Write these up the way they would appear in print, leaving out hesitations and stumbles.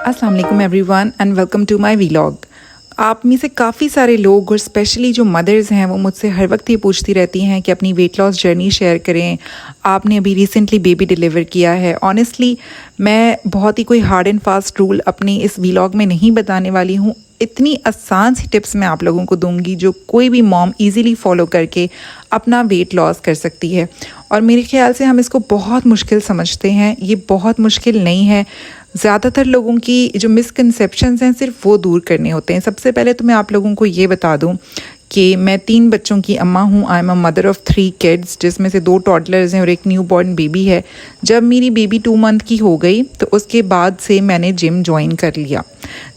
अस्सलाम वालेकुम everyone and welcome to my vlog. आप में से काफ़ी सारे लोग और स्पेशली जो मदर्स हैं वो मुझसे हर वक्त ये पूछती रहती हैं कि अपनी वेट लॉस जर्नी शेयर करें। आपने अभी रिसेंटली बेबी डिलीवर किया है। ऑनेस्टली मैं बहुत ही कोई हार्ड एंड फास्ट रूल अपनी इस व्लॉग में नहीं बताने वाली हूँ। इतनी आसान सी टिप्स मैं आप लोगों को दूंगी जो कोई भी मॉम इजीली फॉलो करके अपना वेट लॉस कर सकती है। और मेरे ख्याल से हम इसको बहुत मुश्किल समझते हैं, ये बहुत मुश्किल नहीं है। ज़्यादातर लोगों की जो मिसकंसेप्शंस हैं सिर्फ वो दूर करने होते हैं। सबसे पहले तो मैं आप लोगों को ये बता दूं कि मैं 3 बच्चों की अम्मा हूँ। I am a mother of 3 kids, जिसमें से 2 टॉडलर्स हैं और एक न्यू बॉर्न बेबी है। जब मेरी बेबी 2 मंथ की हो गई तो उसके बाद से मैंने जिम ज्वाइन कर लिया।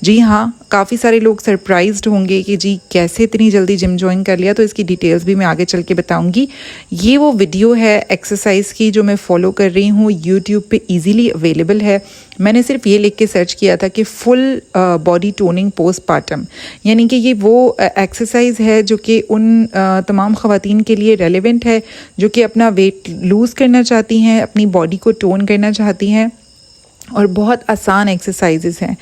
जी हाँ, काफ़ी सारे लोग सरप्राइज्ड होंगे कि जी कैसे इतनी जल्दी जिम ज्वाइन कर लिया, तो इसकी डिटेल्स भी मैं आगे चल के बताऊंगी। ये वो वीडियो है एक्सरसाइज की जो मैं फॉलो कर रही हूँ, यूट्यूब पे इजीली अवेलेबल है। मैंने सिर्फ ये लिख के सर्च किया था कि फुल बॉडी टोनिंग पोस्टपार्टम, यानी कि ये वो एक्सरसाइज है जो कि उन तमाम ख़वातीन के लिए रेलेवेंट है जो कि अपना वेट लूज़ करना चाहती हैं, अपनी बॉडी को टोन करना चाहती हैं। और बहुत आसान एक्सरसाइजेस हैं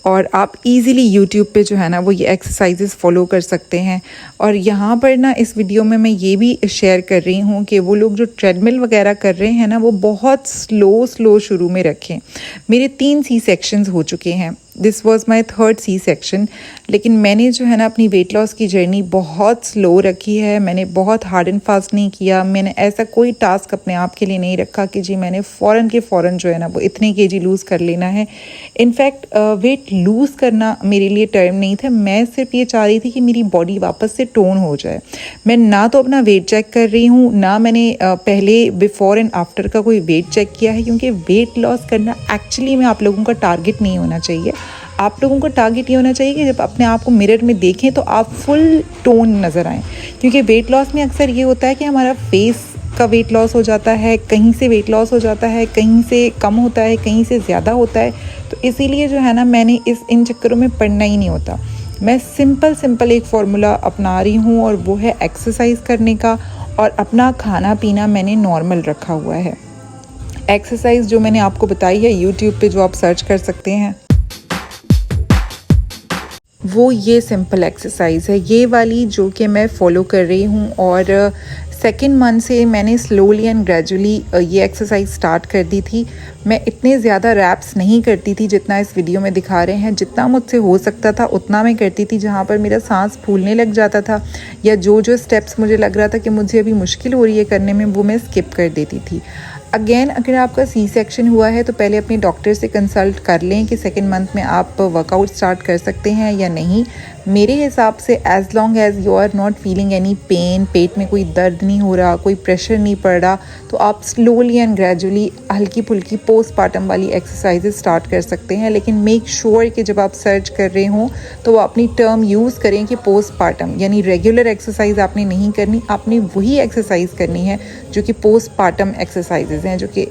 और आप इजीली यूट्यूब पे जो है ना वो ये एक्सरसाइजेस फॉलो कर सकते हैं। और यहाँ पर ना इस वीडियो में मैं ये भी शेयर कर रही हूँ कि वो लोग जो ट्रेडमिल वगैरह कर रहे हैं ना वो बहुत स्लो शुरू में रखें। मेरे 3 सी सेक्शंस हो चुके हैं, this was my 3rd C section. लेकिन मैंने जो है ना अपनी वेट लॉस की जर्नी बहुत स्लो रखी है। मैंने बहुत हार्ड एंड फास्ट नहीं किया। मैंने ऐसा कोई टास्क अपने आप के लिए नहीं रखा कि जी मैंने फ़ौरन के फ़ौरन जो है ना वो इतने केजी लूज़ कर लेना है। इनफैक्ट वेट लूज़ करना मेरे लिए टर्म नहीं था। मैं सिर्फ ये चाह रही थी कि मेरी बॉडी वापस से टोन हो जाए। मैं ना तो अपना वेट चेक कर रही हूँ, ना मैंने पहले बिफ़ोर एंड आफ्टर का कोई वेट चेक किया है, क्योंकि वेट लॉस करना एक्चुअली में आप लोगों का टारगेट नहीं होना चाहिए। आप लोगों को टारगेट ये होना चाहिए कि जब अपने आप को मिरर में देखें तो आप फुल टोन नज़र आएँ। क्योंकि वेट लॉस में अक्सर ये होता है कि हमारा फेस का वेट लॉस हो जाता है, कहीं से वेट लॉस हो जाता है, कहीं से कम होता है, कहीं से ज़्यादा होता है। तो इसीलिए जो है ना मैंने इन चक्करों में पड़ना ही नहीं होता। मैं सिंपल एक फार्मूला अपना रही हूँ और वो है एक्सरसाइज करने का, और अपना खाना पीना मैंने नॉर्मल रखा हुआ है। एक्सरसाइज जो मैंने आपको बताई है यूट्यूब पे जो आप सर्च कर सकते हैं, वो ये सिंपल एक्सरसाइज है, ये वाली जो कि मैं फ़ॉलो कर रही हूँ। और 2nd मंथ से मैंने स्लोली एंड ग्रेजुअली ये एक्सरसाइज स्टार्ट कर दी थी। मैं इतने ज़्यादा रैप्स नहीं करती थी जितना इस वीडियो में दिखा रहे हैं। जितना मुझसे हो सकता था उतना मैं करती थी। जहाँ पर मेरा सांस फूलने लग जाता था या जो स्टेप्स मुझे लग रहा था कि मुझे अभी मुश्किल हो रही है करने में, वो मैं स्किप कर देती थी। अगेन, अगर आपका सी सेक्शन हुआ है तो पहले अपने डॉक्टर से कंसल्ट कर लें कि 2nd मंथ में आप वर्कआउट स्टार्ट कर सकते हैं या नहीं। मेरे हिसाब से as long as you are not feeling any pain, पेट में कोई दर्द नहीं हो रहा, कोई प्रेशर नहीं पड़ रहा, तो आप स्लोली एंड ग्रेजुअली हल्की फुल्की पोस्टपार्टम वाली एक्सरसाइजेज स्टार्ट कर सकते हैं। लेकिन मेक श्योर कि जब आप सर्च कर रहे हों तो वो अपनी टर्म यूज़ करें कि पोस्टपार्टम, यानी रेगुलर एक्सरसाइज आपने नहीं करनी, आपने वही एक्सरसाइज करनी है जो कि पोस्टपार्टम एक्सरसाइजेज हैं, जो कि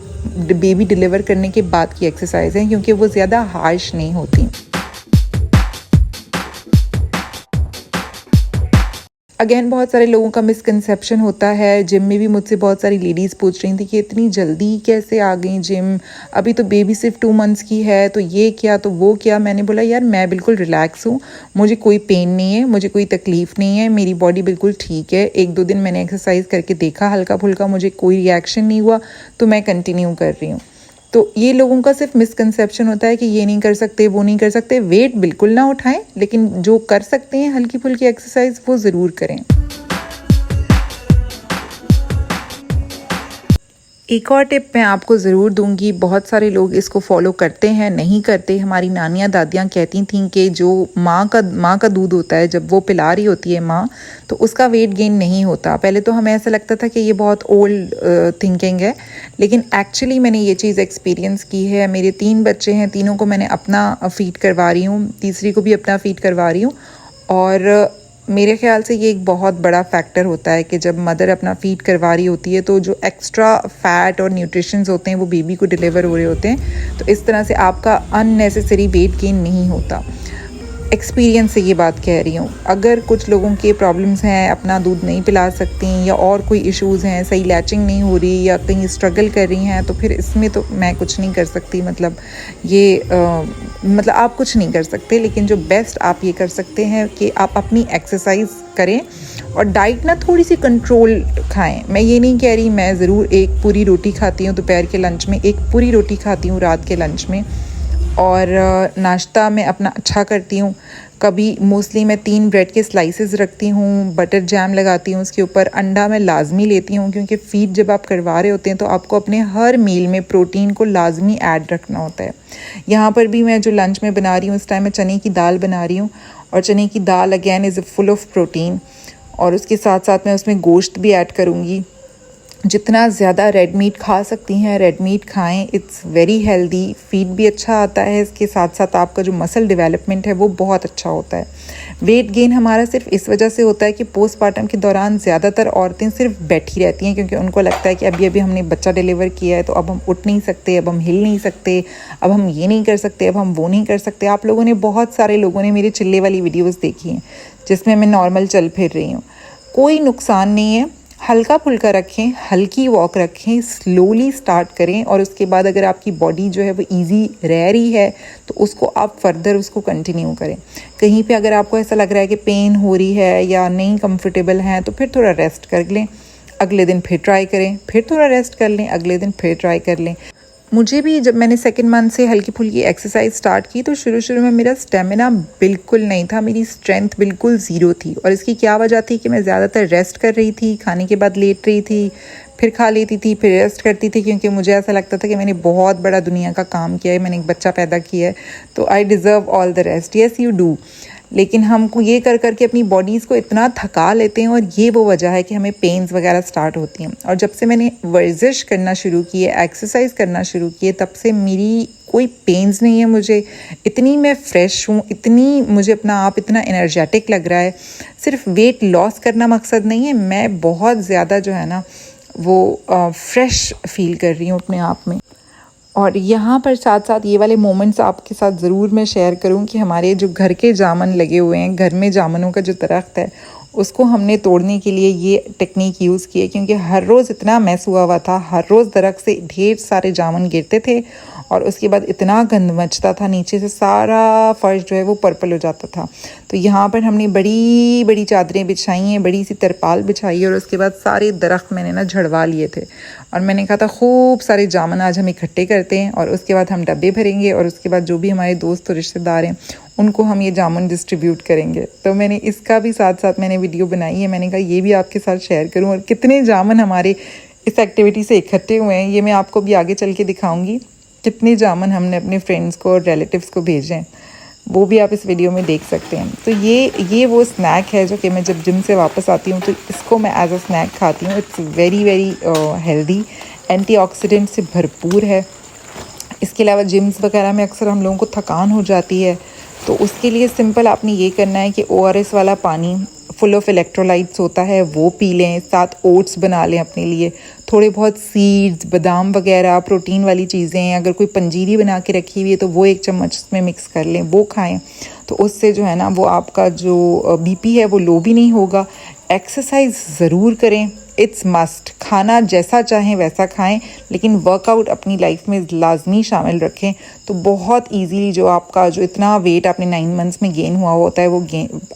बेबी डिलीवर करने के बाद की एक्सरसाइज हैं, क्योंकि वो ज़्यादा हार्श नहीं होती। अगेन, बहुत सारे लोगों का मिसकंसेप्शन होता है। जिम में भी मुझसे बहुत सारी लेडीज़ पूछ रही थी कि इतनी जल्दी कैसे आ गई जिम, अभी तो बेबी सिर्फ 2 मंथ्स की है, तो ये क्या तो वो क्या। मैंने बोला यार मैं बिल्कुल रिलैक्स हूँ, मुझे कोई पेन नहीं है, मुझे कोई तकलीफ़ नहीं है, मेरी बॉडी बिल्कुल ठीक है। 1-2 दिन मैंने एक्सरसाइज करके देखा हल्का फुल्का, मुझे कोई रिएक्शन नहीं हुआ, तो मैं कंटिन्यू कर रही हूँ। तो ये लोगों का सिर्फ मिसकंसेप्शन होता है कि ये नहीं कर सकते, वो नहीं कर सकते। वेट बिल्कुल ना उठाएं, लेकिन जो कर सकते हैं हल्की फुल्की एक्सरसाइज वो ज़रूर करें। एक और टिप मैं आपको ज़रूर दूंगी, बहुत सारे लोग इसको फॉलो करते हैं, नहीं करते। हमारी नानियाँ दादियाँ कहती थीं कि जो माँ का दूध होता है, जब वो पिला रही होती है माँ, तो उसका वेट गेन नहीं होता। पहले तो हमें ऐसा लगता था कि ये बहुत ओल्ड थिंकिंग है, लेकिन एक्चुअली मैंने ये चीज़ एक्सपीरियंस की है। मेरे 3 बच्चे हैं, तीनों को मैंने अपना फीड करवा रही हूँ, तीसरी को भी अपना फीड करवा रही हूँ। और मेरे ख्याल से ये एक बहुत बड़ा फैक्टर होता है कि जब मदर अपना फीड करवा रही होती है तो जो एक्स्ट्रा फैट और न्यूट्रिशंस होते हैं वो बेबी को डिलीवर हो रहे होते हैं, तो इस तरह से आपका अननेसेसरी वेट गेन नहीं होता। एक्सपीरियंस से ये बात कह रही हूँ। अगर कुछ लोगों के प्रॉब्लम्स हैं, अपना दूध नहीं पिला सकती या और कोई इश्यूज़ हैं, सही लैचिंग नहीं हो रही या कहीं स्ट्रगल कर रही हैं, तो फिर इसमें तो मैं कुछ नहीं कर सकती। मतलब ये मतलब आप कुछ नहीं कर सकते, लेकिन जो बेस्ट आप ये कर सकते हैं कि आप अपनी एक्सरसाइज करें और डाइट ना थोड़ी सी कंट्रोल खाएं। मैं ये नहीं कह रही, मैं ज़रूर एक पूरी रोटी खाती हूँ दोपहर के लंच में, एक पूरी रोटी खाती हूँ रात के लंच में, और नाश्ता मैं अपना अच्छा करती हूँ। कभी मोस्टली मैं 3 ब्रेड के स्लाइसेस रखती हूँ, बटर जैम लगाती हूँ उसके ऊपर, अंडा मैं लाजमी लेती हूँ, क्योंकि फीड जब आप करवा रहे होते हैं तो आपको अपने हर मील में प्रोटीन को लाजमी ऐड रखना होता है। यहाँ पर भी मैं जो लंच में बना रही हूँ, इस टाइम मैं चने की दाल बना रही हूँ, और चने की दाल again is full of protein, और उसके साथ साथ मैं उसमें गोश्त भी ऐड करूँगी। जितना ज़्यादा रेड मीट खा सकती हैं रेड मीट खाएं, इट्स वेरी हेल्दी, फीड भी अच्छा आता है, इसके साथ साथ आपका जो मसल डेवलपमेंट है वो बहुत अच्छा होता है। वेट गेन हमारा सिर्फ इस वजह से होता है कि पोस्टमार्टम के दौरान ज़्यादातर औरतें सिर्फ बैठी रहती हैं, क्योंकि उनको लगता है कि अभी अभी हमने बच्चा डिलीवर किया है तो अब हम उठ नहीं सकते, अब हम हिल नहीं सकते, अब हम ये नहीं कर सकते, अब हम वो नहीं कर सकते। आप लोगों ने, बहुत सारे लोगों ने मेरे चिल्ले वाली वीडियोज़ देखी हैं जिसमें मैं नॉर्मल चल फिर रही हूँ। कोई नुकसान नहीं है, हल्का फुल्का रखें, हल्की वॉक रखें, स्लोली स्टार्ट करें, और उसके बाद अगर आपकी बॉडी जो है वो इजी रह रही है तो उसको आप फर्दर उसको कंटिन्यू करें। कहीं पे अगर आपको ऐसा लग रहा है कि पेन हो रही है या नहीं कंफर्टेबल हैं तो फिर थोड़ा रेस्ट कर लें, अगले दिन फिर ट्राई करें, फिर थोड़ा रेस्ट कर लें, अगले दिन फिर ट्राई कर लें। मुझे भी जब मैंने सेकंड मंथ से हल्की फुल्की एक्सरसाइज स्टार्ट की तो शुरू में मेरा स्टेमिना बिल्कुल नहीं था, मेरी स्ट्रेंथ बिल्कुल ज़ीरो थी। और इसकी क्या वजह थी कि मैं ज़्यादातर रेस्ट कर रही थी, खाने के बाद लेट रही थी, फिर खा लेती थी, फिर रेस्ट करती थी, क्योंकि मुझे ऐसा लगता था कि मैंने बहुत बड़ा दुनिया का काम किया है, मैंने एक बच्चा पैदा किया है, तो I deserve all the rest. Yes you do. लेकिन हमको ये कर करके अपनी बॉडीज़ को इतना थका लेते हैं, और ये वो वजह है कि हमें पेन्स वगैरह स्टार्ट होती हैं। और जब से मैंने वर्जिश करना शुरू की है, एक्सरसाइज करना शुरू की है, तब से मेरी कोई पेन्स नहीं है, मुझे इतनी मैं फ्रेश हूँ, इतनी मुझे अपना आप इतना एनर्जेटिक लग रहा है। सिर्फ वेट लॉस करना मकसद नहीं है, मैं बहुत ज़्यादा जो है ना वो फ्रेश फील कर रही हूँ अपने आप में। और यहाँ पर साथ साथ ये वाले मोमेंट्स आपके साथ ज़रूर मैं शेयर करूँ कि हमारे जो घर के जामुन लगे हुए हैं, घर में जामुनों का जो दरख्त है, उसको हमने तोड़ने के लिए ये टेक्निक यूज़ की है, क्योंकि हर रोज़ इतना मैस हुआ था, हर रोज़ दरख्त से ढेर सारे जामुन गिरते थे, और उसके बाद इतना गंद मचता था, नीचे से सारा फर्श जो है वो पर्पल हो जाता था। तो यहाँ पर हमने बड़ी बड़ी चादरें बिछाई हैं, बड़ी सी तरपाल बिछाई है, और उसके बाद सारे दरख्त मैंने ना झड़वा लिए थे, और मैंने कहा था खूब सारे जामुन आज हम इकट्ठे करते हैं, और उसके बाद हम डब्बे भरेंगे, और उसके बाद जो भी हमारे दोस्त और रिश्तेदार हैं उनको हम ये जामुन डिस्ट्रीब्यूट करेंगे। तो मैंने इसका भी साथ साथ मैंने वीडियो बनाई है, मैंने कहा ये भी आपके साथ शेयर करूँ। और कितने जामुन हमारे इस एक्टिविटी से इकट्ठे हुए हैं ये मैं आपको भी आगे चल के दिखाऊंगी, कितने जामुन हमने अपने फ्रेंड्स को और रिलेटिव्स को भेजे हैं, वो भी आप इस वीडियो में देख सकते हैं। तो ये वो स्नैक है जो कि मैं जब जिम से वापस आती हूँ तो इसको मैं एज अ स्नैक खाती हूँ। It's very very healthy, antioxidant से भरपूर है। इसके अलावा जिम्स वगैरह में अक्सर हम लोगों को थकान हो जाती है, तो उसके लिए सिंपल आपने ये करना है कि ORS वाला पानी फुल ऑफ इलेक्ट्रोलाइट्स होता है वो पी लें, साथ ओट्स बना लें अपने लिए, थोड़े बहुत सीड्स, बादाम वगैरह, प्रोटीन वाली चीज़ें, अगर कोई पंजीरी बना के रखी हुई है तो वो 1 चम्मच उसमें मिक्स कर लें, वो खाएं। तो उससे जो है ना वो आपका जो BP है वो लो भी नहीं होगा। एक्सरसाइज ज़रूर करें, इट्स मस्ट। खाना जैसा चाहें वैसा खाएं, लेकिन वर्कआउट अपनी लाइफ में लाजमी शामिल रखें, तो बहुत इजीली जो आपका जो इतना वेट आपने 9 मंथ्स में गेन हुआ होता है वो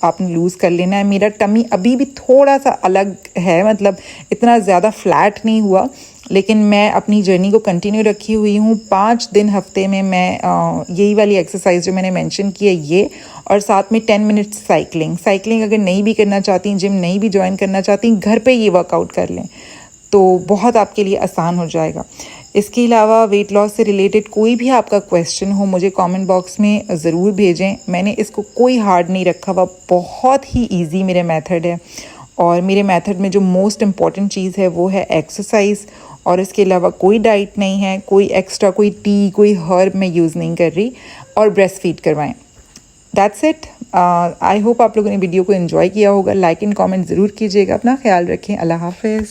आपने लूज़ कर लेना है। मेरा टमी अभी भी थोड़ा सा अलग है, मतलब इतना ज़्यादा फ्लैट नहीं हुआ, लेकिन मैं अपनी जर्नी को कंटिन्यू रखी हुई हूँ। 5 दिन हफ्ते में मैं यही वाली एक्सरसाइज जो मैंने मेंशन की है ये, और साथ में 10 मिनट्स साइकिलिंग अगर नहीं भी करना चाहती, जिम नहीं भी ज्वाइन करना चाहती, घर पे ये वर्कआउट कर लें तो बहुत आपके लिए आसान हो जाएगा। इसके अलावा वेट लॉस से रिलेटेड कोई भी आपका क्वेश्चन हो मुझे कमेंट बॉक्स में ज़रूर भेजें। मैंने इसको कोई हार्ड नहीं रखा हुआ, बहुत ही ईजी मेरे मेथड है, और मेरे मेथड में जो मोस्ट इम्पॉर्टेंट चीज़ है वो है एक्सरसाइज, और इसके अलावा कोई डाइट नहीं है, कोई एक्स्ट्रा कोई टी, कोई हर्ब मैं यूज़ नहीं कर रही, और ब्रेस्ट फीड करवाएं। That's it. आई होप आप लोगों ने वीडियो को एंजॉय किया होगा। लाइक एंड कमेंट ज़रूर कीजिएगा। अपना ख्याल रखें। अल्लाह हाफिज़।